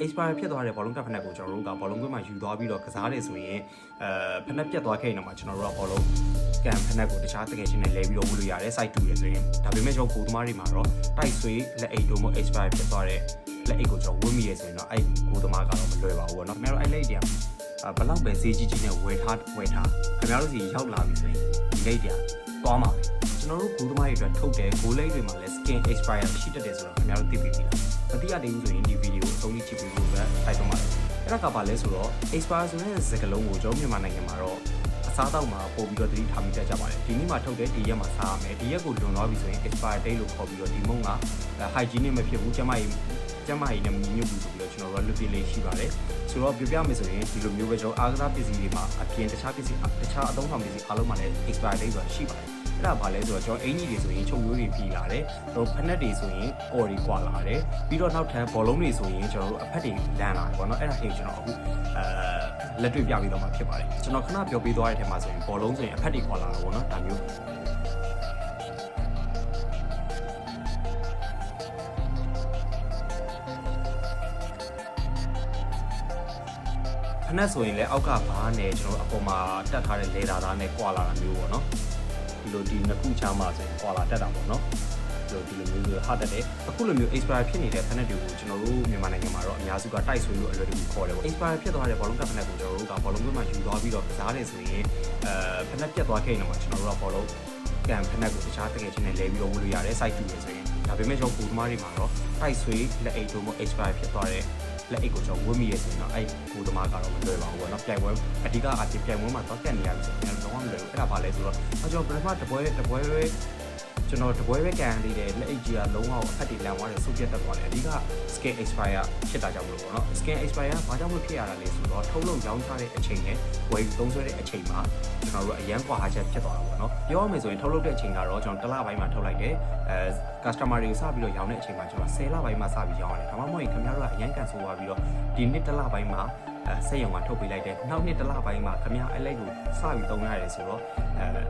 expire ဖြစ်သွားတဲ့ဘောလုံးကပ်ဖက်နဲ့ကိုကျွန်တော်တို့ကဘောလုံးကွင်းမှာယူသွားပြီးတော့ကစားတယ်ဆိုရင်ဖက်နဲ့ပြတ်သွားခဲ့ရင်တော့ကျွန်တော်တို့ကဘောလုံးကန်ဖက်နဲ့ကိုတခြားတကယ်ချင်းနဲ့လဲပြီးတော့ဝှလို့ရတယ် site 2ရယ်ဆိုရင်ဒါပေမဲ့ကျွန်တော်ကိုသမားတွေမှာတော့တိုက်ဆွေးလက်အိတ်တို့မို့ expire ဖြစ်သွားတဲ့လက်အိတ်ကိုကျွန်တော်ဝှမိရယ်ဆိုရင်တော့အဲ့ကိုသမားကတော့မလွယ်ပါဘူးပေါ့နော်ခင်ဗျားတို့အဲ့လက်အိတ်တွေကဘလောက်ပဲဈေးကြီးကြီးနဲ့ဝယ်ထားခင်ဗျားတို့စီရောက်လာပြီဆိုရင်ဒီလက်အိတ်တွေကသွားမှာပဲကျွန်တော်တို့ကိုသမားတွေအတွက်ထုတ်တယ်ဂိုးလိတ်တွေမှာလည်း skin expire ရှိတတ်တယ်ဆိုတော့ခင်ဗျားတို့သိပြီလားမသိရသေးဘူးဆိုရင်ဒီဗီဒီယိုအဆုံးထိကြည့်ပြီးလို့ပဲထိုက်တော့ပါတယ်အဲ့ဒါကဘာလဲဆိုတော့ expire ဆိုတဲ့စကားလုံးကိုကျွန်တော်မြန်မာနိုင်ငံမှာတော့အစားတောက်မှာပို့ပြီးတော့သတိထားမိတတ်ကြပါတယ်ဒီနေ့မှာထုတ်တဲ့ဒီရက်မှာစားရမယ်ဒီရက်ကိုလွန်သွားပြီဆိုရင် expire date လို့ခေါ်ပြီးတော့ဒီမုံက hygienic မဖြစ်ဘူးကျမကြီးနဲ့မညှို့ဘူးဆိုပြီးတော့ကျွန်တော်တို့လွတ်ပြလေးရှိပါတယ်ဆိုတော့ပြောပြမယ်ဆိုရင်ဒီလိုမျိုးပဲကျွန်တော်အားကစားပစ္စည်းတွေမှာအပြင်တခြားပစ္စည်းတခြားအသုံးဆောင်ပစ္စည်းအားလုံးမှာလည်း expire date ဆိုတာရှိပါတယ်အဲ့ဒါဘာလဲဆိုတော့ကျွန်တော်အင်ကြီးတွေဆိုရင်ချုပ်ရိုးတွေပြီးလာတယ်ကျွန်တော်ဖက်နက်တွေဆိုရင်အော်တွေကွာလာတယ်ပြီးတော့နောက်ထပ်ဘောလုံးတွေဆိုရင်ကျွန်တော်တို့အဖက်တွေလန်လာတယ်ပေါ့နော်အဲ့ဒါဟိတ်ကျွန်တော်အခုလက်တွေ့ပြပြီးတော့မှဖြစ်ပါတယ်ကျွန်တော်ခဏပြောပြသွားတဲ့အထက်မှာဆိုရင်ဘောလုံးဆိုရင်အဖက်တွေကွာလာတာပေါ့နော်ဒါမျိုးဖက်နက်ဆိုရင်လည်းအောက်ကဘားနဲ့ကျွန်တော်အပေါ်မှာတက်ထားတဲ့လေဒါသားနဲ့ကွာလာတာမျိုးပေါ့နော်ဒီလိုဒီနှစ်ခုချားမှဆိုရင်ကွာလာတက်တာပေါ့နော်ဒီလိုမျိုးဟာတက်တယ်အခုလိုမျိုး expire ဖြစ်နေတဲ့ဖက်နက်တွေကိုကျွန်တော်တို့မြန်မာနိုင်ငံမှာတော့အများစုကတိုက်ဆွေးလို့အလွယ်တကူခေါ်တယ်ပေါ့ expire ဖြစ်သွားတဲ့ဘောလုံးကဖက်နက်ကိုကျွန်တော်တို့ကဘောလုံးကွင်းမှာယူသွားပြီးတော့ကစားတယ်ဆိုရင်ဖက်နက်ပြတ်သွားခဲ့ရင်တော့ကျွန်တော်တို့ကဘောလုံးကန်ဖက်နက်ကိုတခြားတကယ်ချင်းနဲ့လဲပြီးတော့ဝှလို့ရတယ် site 2ရယ်ဆိုရင်ဒါပေမဲ့ကျွန်တော်ကိုသမားတွေမှာတော့တိုက်ဆွေးလက်အိတ်တို့မို့ expire ဖြစ်သွားတဲ့လက်အိတ်ကိုကျွန်တော်ဝှမိရဆိုရင်တော့အဲ့ကိုသမားကတော့မလွယ်ပါဘူးပေါ့နော်ပြိုင်ပွဲအဓိကအပြင်ပြိုင်ပွဲမှာတော့တက်နေရပြီဆိုရင်တော့မလွယ်ဘူးအဲ့ဒါဘာလဲဆိုတော့ကျွန်တော်ပထမတပွဲပဲကျွန်တော်တပွဲပဲကန်လေးတယ်လက်အိတ်ကြီးကလုံးဝအဖက်တွေလန်သွားတယ်စုပ်ပြတ်တက်သွားတယ်အဓိက skin expire ဖြစ်တာကြောင့်မလို့ပေါ့နော် skin expire ဘာကြောင့်မဖြစ်ရတာလဲဆိုတော့ထုတ်လုပ်ရောင်းချတဲ့အချိန်နဲ့ဝယ်သုံးစွဲတဲ့အချိန်မှာကျွန်တော်တို့အရန်ကွာဟာချက်ဖြစ်သွားတာပေါ့နော်ပြောရမယ်ဆိုရင်ထုတ်လုပ်တဲ့အချိန်ကတော့ကျွန်တော်တစ်လပိုင်းမှာထုတ်လိုက်တယ်customer တွေစပြီးတော့ရောင်းတဲ့အချိန်မှာကျွန်တော်10လပိုင်းမှာစပြီးရောင်းရတယ်ဒါမှမဟုတ်ရင်ခင်ဗျားတို့ကအရန်ကန်ဆိုသွားပြီးတော့ဒီနှစ်တစ်လပိုင်းမှာစက်ရုံမှာထုတ်ပေးလိုက်တယ်နောက်နှစ်တစ်လပိုင်းမှာခင်ဗျားအဲ့လိုက်ကိုစပြီးသုံးရတယ်ဆိုတော့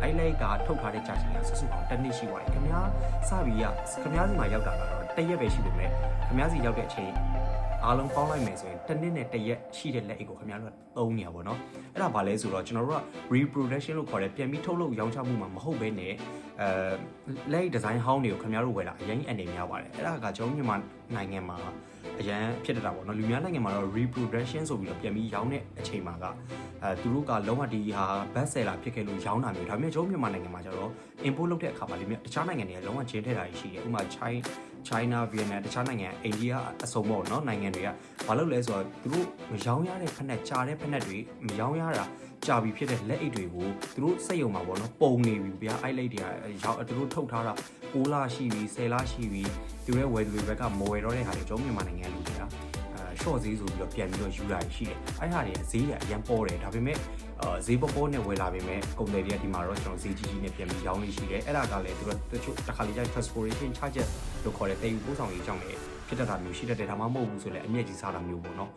အဲ့လိုက်ကထုတ်ထားတဲ့ကြာချိန်ကစုစုပေါင်းတစ်နှစ်ရှိသွားပြီခင်ဗျားစပြီးခင်ဗျားစီမှာရောက်တာကတော့တစ်ရက်ပဲရှိပေမဲ့ခင်ဗျားစီရောက်တဲ့အချိန်အားလုံးပေါင်းလိုက်မယ်ဆိုရင်တစ်နှစ်နဲ့တစ်ရက်ရှိတဲ့လက်အိတ်ကိုခင်ဗျားတို့သုံးနေရပါတော့အဲ့ဒါဘာလဲဆိုတော့ကျွန်တော်တို့က reproduction လို့ခေါ်တဲ့ပြန်ပြီးထုတ်လုပ်ရောင်းချမှုမှာမဟုတ်ဘဲနဲ့လက်ဒီဇိုင်းဟောင်းတွေကိုခင်ဗျားတို့ဝယ်တာအရင်အနေများပါတယ်အဲ့ဒါကကျွန်တော်မြန်မာနိုင်ငံမှာအရန်ဖြစ်တတ်တာပေါ့နော်လူများနိုင်ငံမှာတော့ reproduction ဆိုပြီးတော့ပြန်ပြီးရောင်းတဲ့အချိန်မှာကသူတို့ကလုံးဝဒီဟာ best seller ဖြစ်ခဲ့လို့ရောင်းတာမျိုးဒါပေမဲ့ကျွန်တော်မြန်မာနိုင်ငံမှာကျတော့ import လုပ်တဲ့အခါမှာလူများတခြားနိုင်ငံတွေကလုံးဝချင်းထည့်တာရှိတယ်ဥပမာ China Vietnam တခြားနိုင်ငံအိန္ဒိယအစုံပေါ့နော်နိုင်ငံတွေကဘာလို့လဲဆိုတော့သူတို့မရောင်းရတဲ့ဖက်နဲ့ကြာတဲ့ဖက်နဲ့တွေမရောင်းရတာကြာပြီဖြစ်တဲ့လက်အိတ်တွေကိုသူတို့စက်ရုံမှာပေါ့နော်ပုံနေပြီဗျာအဲ့လက်တွေကသူတို့ထုတ်ထားတာ6လရှိပြီ10လရှိပြီသူရဲ့ဝယ်သူတွေဘက်ကမဝယ်တော့တဲ့ခါတွေကျွန်တော်မြန်မာနိုင်ငံလူတွေကshort ဈေးဆိုပြီးတော့ပြန်ပြီးတော့ယူတာရှိတယ်အဲ့ဟာတွေဈေးကအရင်ပေါ်တယ်ဒါပေမဲ့ဈေးပေါ်နဲ့ဝယ်လာပေမဲ့ကုန်တယ်တွေကဒီမှာတော့ကျွန်တော်ဈေးကြီးကြီးနဲ့ပြန်ပြီးရောင်းနေရှိတယ်အဲ့ဒါကလည်းသူတို့တချို့တစ်ခါလေကျ transportation charges လို့ခေါ်တဲ့တည်ယူပို့ဆောင်ရေးကြောင့်လည်းဖြစ်တတ်တာမျိုးရှိတတ်တယ်ဒါမှမဟုတ်ဘူးဆိုလည်းအမြင့်ကြီးစားတာမျိုးပေါ့နော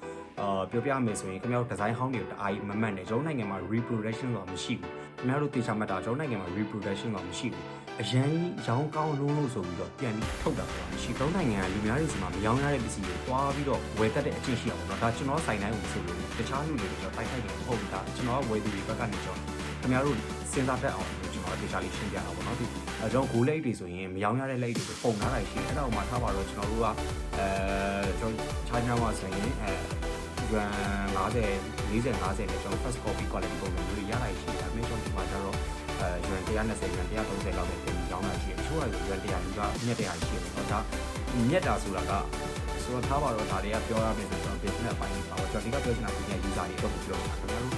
်ပြောပြမယ်ဆိုရင်ခင်ဗျားတို့ဒီဇိုင်းဟောင်းတွေကိုတအားကြီးမမှန်တယ်ကျွန်တော်နိုင်ငံမှာ reproduction ဆိုတာမရှိဘူးခင်ဗျားတို့တေချာမှတ်တာကျွန်တော်နိုင်ငံမှာ reproduction ဆိုတာမရှိဘူးအရန်ရောင်းကောင်းလုံးလို့ဆိုပြီးတော့ပြန်ပြီးထုတ်တာဆိုတာမရှိဘူးနိုင်ငံကလူများတွေစီမှာမရောင်းရတဲ့ပစ္စည်းတွေတွားပြီးတော့ဝယ်တတ်တဲ့အကျင့်ရှိအောင်ပေါ့နော်ဒါကျွန်တော်ဆိုင်တိုင်းကိုဆိုလို့တခြားလူတွေကျွန်တော်တိုက်ခိုက်တယ်မဟုတ်ဘူးဒါကျွန်တော်ကဝယ်သူတွေဘက်ကနေကျွန်တော်ခင်ဗျားတို့စဉ်းစားတတ်အောင်ကျွန်တော်တေချာလေးရှင်းပြတာပေါ့နော်ကျွန်တော်ဂိုးလိတ်တွေဆိုရင်မရောင်းရတဲ့လိတ်တွေကိုပုံထားတာရှိတယ်အဲ့ဒါကိုမှထားပါတော့ကျွန်တော်တို့ကကျွန်တော် China မှာဆိုရင်yuan 50 40 50နဲ့ကျွန်တော် first copy quality ပုံစံမျိုးတွေရလိုက်ရှိတယ်အမေကျွန်တော်ဒီမှာကျတော့yuan 120 yuan 130လောက်နဲ့ပြင်ရောင်းတာရှိတယ်တချို့ကyuan 100လူကမြက်100ရှိတယ်ပေါ့ဒါမြက်တာဆိုတာကဆိုတော့ထားပါတော့ဒါတွေကပြောရမယ်ဆိုတော့ business အပိုင်းပါတော့ကျွန်တော်ဒီကပြောချင်တာဒီက user တွေတော့ပြောတာခင်ဗျားတို့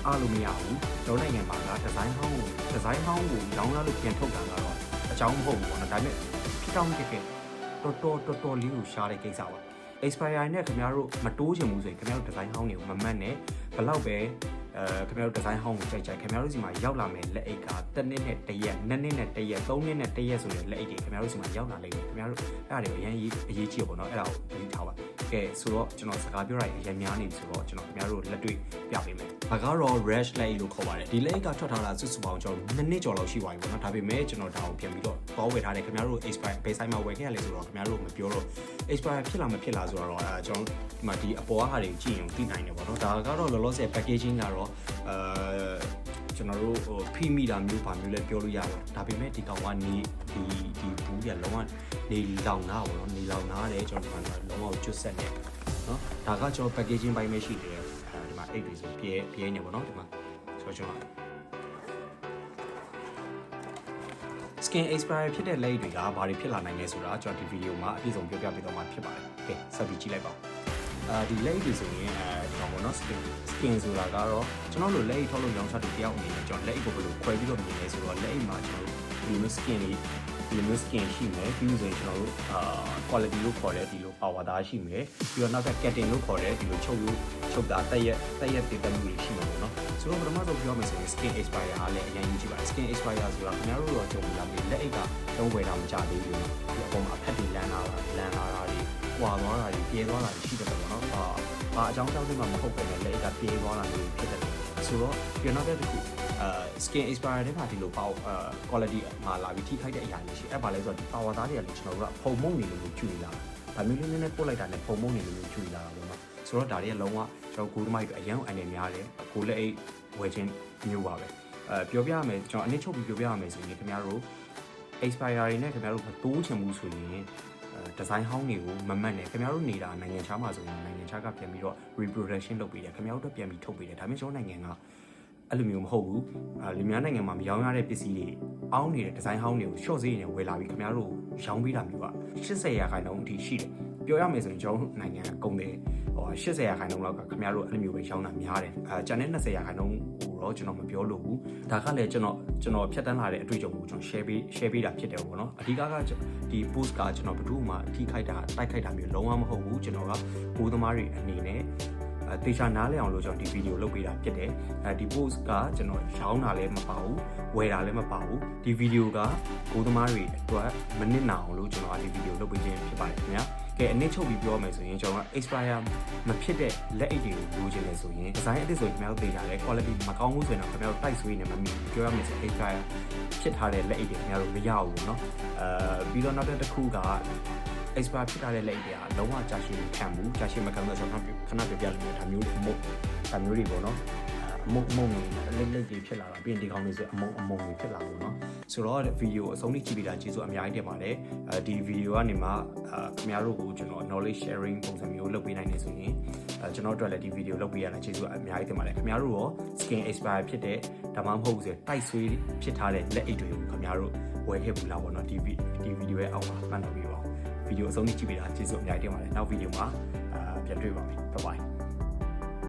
အားလို့မရဘူးကျွန်တော်နိုင်ငံမှာကဒီဇိုင်းဟောင်းကိုရောင်းရလို့ပြန်ထုတ်တာကတော့အကြောင်းမဟုတ်ဘူးပေါ့နော်ဒါပေမဲ့ဖြစ်တောင်းဖြစ်ခဲ့တော်တော်လေးကိုရှားတဲ့ကိစ္စပါexpire နဲ့ခင်ဗျားတို့မတိုးချင်ဘူးဆိုရင်ခင်ဗျားတို့ဒီဇိုင်းဟောင်းတွေကိုမမှတ်နဲ့ဘလောက်ပဲ ခင်ဗျားတို့ဒီဇိုင်းဟောင်းကိုကြိုက်ခင်ဗျားတို့စီမှာရောက်လာမယ်လက်အိတ်ကတစ်နှစ်နဲ့တစ်ရက်နှစ်နှစ်နဲ့တစ်ရက်သုံးနှစ်နဲ့တစ်ရက်ဆိုတဲ့လက်အိတ်တွေခင်ဗျားတို့စီမှာရောက်လာလိမ့်မယ်ခင်ဗျားတို့အဲ့ဒါတွေအရင်အရေးကြီးပေါ့နော်အဲ့ဒါကိုသိထားပါကဲဆိုတော့ကျွန်တော်စကားပြောရရင်အရင်များနေပြီဆိုတော့ကျွန်တော်ခင်ဗျားတို့လက်တွေ့ပြပေးမယ်ဒါကတော့ rash လက်အိတ်လို့ခေါ်ပါတယ်ဒီလက်အိတ်ကထွက်ထားတာစုစုပေါင်းကျွန်တော်2နှစ်ကျော်လောက်ရှိသွားပြီပေါ့နော်ဒါပေမဲ့ကျွန်တော်ဒါကိုပြန်ပြီးတော့တောဝယ်ထားတယ်ခင်ဗျားတို့ expire ဘယ်ဆိုင်မှာဝယ်ခဲ့ရလဲဆိုတော့ခင်ဗျားတို့မပြောတော့ expire ဖြစ်လာမဖြစ်လာဆိုတော့ကျွန်တော်ဒီမှာဒီအပေါ်ဟာတွေကြည့်ရင်သိနိုင်တယ်ပေါ့နော်ဒါကတော့လောလောဆယ် packaging ကတော့ကျွန်တော်တို့ဖိမိတာမျိုးပါမျိုးလဲပြောလို့ရပါတယ်ဒါပေမဲ့ဒီကောင်ကနေဒီဘူးကြီးလုံးဝနေလောင်တာပေါ့နော်နေလောင်တာတယ်ကျွန်တော်ဒီမှာလုံးဝကျွတ်ဆက်နေနော်ဒါကကျွန်တော် packaging ပိုင်းပဲရှိတယ်ဒီမှာအိတ်တွေဆိုပြဲနေပေါ့နော်ဒီမှာဆိုကျွန်တော် skin expire ဖြစ်တဲ့လက်တွေကဘာတွေဖြစ်လာနိုင်လဲဆိုတာကျွန်တော်ဒီဗီဒီယိုမှာအပြည့်စုံပြောပြပေးတော့မှာဖြစ်ပါတယ်ကဲဆက်ပြီးကြည့်လိုက်ပါဒီလက်တွေဆိုရင်ကျွန်တော်နော် skin ဆိုတာကတော့ကျွန်တော်တို့လက်အိတ်ထုတ်လို့ရောင်းချတဲ့တယောက်အနေနဲ့ကျွန်တော်လက်အိတ်ကိုဘယ်လိုခွဲပြီးတော့မြင်လဲဆိုတော့လက်အိတ်မှာကျွန်တော်တို့ဒီလို skin တွေဒီလို skin ရှိမယ်ပြီးဆိုရင်ကျွန်တော်တို့quality လို့ခေါ်တဲ့ဒီလို power သားရှိမယ်ပြီးတော့နောက်က cutting လို့ခေါ်တဲ့ဒီလိုချုပ်သားတက်ရက်တည်တက်မှုတွေရှိမှာပေါ့နော်ဆိုတော့ပထမဆုံးပြောမယ်ဆိုရင် skin expire အားလည်းအရင်ကြီးပါ skin expire ဆိုတာခင်ဗျားတို့တော့ကြုံလာပြီလက်အိတ်ကတုံးဝယ်တာမကြသေးဘူးဒီအပေါ်မှာအဖက်တွေလန်လာတာတွေကွာသွားတာတွေပြဲသွားတာတွေရှိတယ်ပေါ့နော်အကြောင်းကြောင့်မှမဟုတ်ပဲလက်အိတ်ကပြဲသွားတာမျိုးဖြစ်တယ်ဆိုတော့ပြန်နောက်တစ်ခုskin expire တဲ့မှာဒီလို quality မှာလာပြီးထိခိုက်တဲ့အရာတွေရှိအဲ့ဘာလဲဆိုတော့ဒီ power သားတွေကလည်းကျွန်တော်တို့ကဖုံမုံနေလို့ကျွေလာဒါမျိုးလေးနည်းနည်းပို့လိုက်တာနဲ့ဖုံမုံနေလို့ကျွေလာတာပေါ့နော်ဆိုတော့ဒါတွေကလုံးဝကျွန်တော်ကိုယ်တမိုက်အရင်အနေများတယ်ကိုလက်အိတ်ဝယ်ခြင်းမျိုးပါပဲပြောပြရမယ်ကျွန်တော်အနည်းချုပ်ပြီးပြောပြရမယ်ဆိုရင်ခင်ဗျားတို့ expire တွေနဲ့ခင်ဗျားတို့မတိုးချင်ဘူးဆိုရင်ဒီဇိုင်းဟောင်းတွေကိုမမှတ်နဲ့ခင်ဗျားတို့နေတာနိုင်ငံခြားမှာဆိုရင်နိုင်ငံခြားကပြန်ပြီးတော့ reproduction လုပ်ပေးတယ်ခင်ဗျားတို့ပြန်ပြီးထုတ်ပေးတယ်ဒါပေမဲ့ကျွန်တော်နိုင်ငံကအဲ့လိုမျိုးမဟုတ်ဘူးလူများနိုင်ငံမှာမရောင်းရတဲ့ပစ္စည်းတွေအောင်းနေတဲ့ဒီဇိုင်းဟောင်းတွေကို short ဈေးနဲ့ဝယ်လာပြီးခင်ဗျားတို့ရောင်းပေးတာမျိုးက80%အထိရှိတယ်ပြောရမယ်ဆိုရင်ကျွန်တော်နိုင်ငံကုန်တယ်80%လောက်ကခင်ဗျားတို့အဲ့လိုမျိုးပဲရောင်းတာများတယ်ကျန်တဲ့20%ဟိုတော့ကျွန်တော်မပြောလို့ဘူးဒါကလည်းကျွန်တော်ဖြတ်တန်းလာတဲ့အတွေ့အကြုံကိုကျွန်တော် share ပေးတာဖြစ်တယ်ပေါ့နော်အဓိကဒီ post ကကျွန်တော်ဘယ်သူမှထိခိုက်တာတိုက်ခိုက်တာမျိုးလုံးဝမဟုတ်ဘူးကျွန်တော်ကဘိုးသမားတွေအနေနဲ့တေချာနားလည်အောင်လို့ကျွန်တော်ဒီဗီဒီယိုလုပ်ပေးတာဖြစ်တယ်ဒီ post ကကျွန်တော်ရောင်းတာလည်းမပါဘူးဝယ်တာလည်းမပါဘူးဒီဗီဒီယိုကဘိုးသမားတွေအတွက်မနစ်နာအောင်လို့ကျွန်တော်ဒီဗီဒီယိုလုပ်ပေးခြင်းဖြစ်ပါတယ်ခင်ဗျာကဲအနည်းချုပ်ပြီးပြောမယ်ဆိုရင်ကျွန်တော်က expire မဖြစ်တဲ့လက်အိတ်တွေကိုလိုချင်တယ်ဆိုရင်ဒီဇိုင်းအသစ်ဆိုရင်ခင်ဗျားတို့သိကြတယ် quality မကောင်းဘူးဆိုရင်တော့ခင်ဗျားတို့တိုက်ဆွေးနေမှမမြင်ပြောရမယ်ဆို expire ဖြစ်ထားတဲ့လက်အိတ်တွေခင်ဗျားတို့မရဘူးเนาะပြီးတော့နောက်တစ်ခုက expire ဖြစ်ထားတဲ့လက်အိတ်တွေကလုံးဝကြာရှည်ခံဘူးကြာရှည်မခံတော့ကျွန်တော်ခဏပြလို့ဒါမျိုးတွေပေါ့เนาะအမုံလက်တွေဖြစ်လာတာပြီးရင်ဒီကောင်လေးဆိုအမုံတွေဖြစ်လာလို့เนาะဆိုတော့ဗီဒီယိုအဆုံးထိကြည့်ပြီးတာကျေးဇူးအများကြီးတင်ပါတယ်ဒီဗီဒီယိုကနေမှခင်ဗျားတို့ကိုကျွန်တော် knowledge sharing ပုံစံမျိုးလုပ်ပေးနိုင်နေဆိုရင်ကျွန်တော်တို့လည်းဒီဗီဒီယိုလုပ်ပေးရတာကျေးဇူးအများကြီးတင်ပါတယ်ခင်ဗျားတို့ရော skin expire ဖြစ်တဲ့ဒါမှမဟုတ်ဘူးဆိုတိုက်ဆွေးဖြစ်ထားတဲ့လက်အိတ်တွေကိုခင်ဗျားတို့ဝယ်ခဲ့ဘူးလားပေါ့เนาะဒီဗီဒီယိုရဲ့အောက်မှာမှတ်တော့ပြီးပါဗီဒီယိုအဆုံးထိကြည့်ပြီးတာကျေးဇူးအများကြီးတင်ပါတယ်နောက်ဗီဒီယိုမှာပြန်တွေ့ပါမယ် bye bye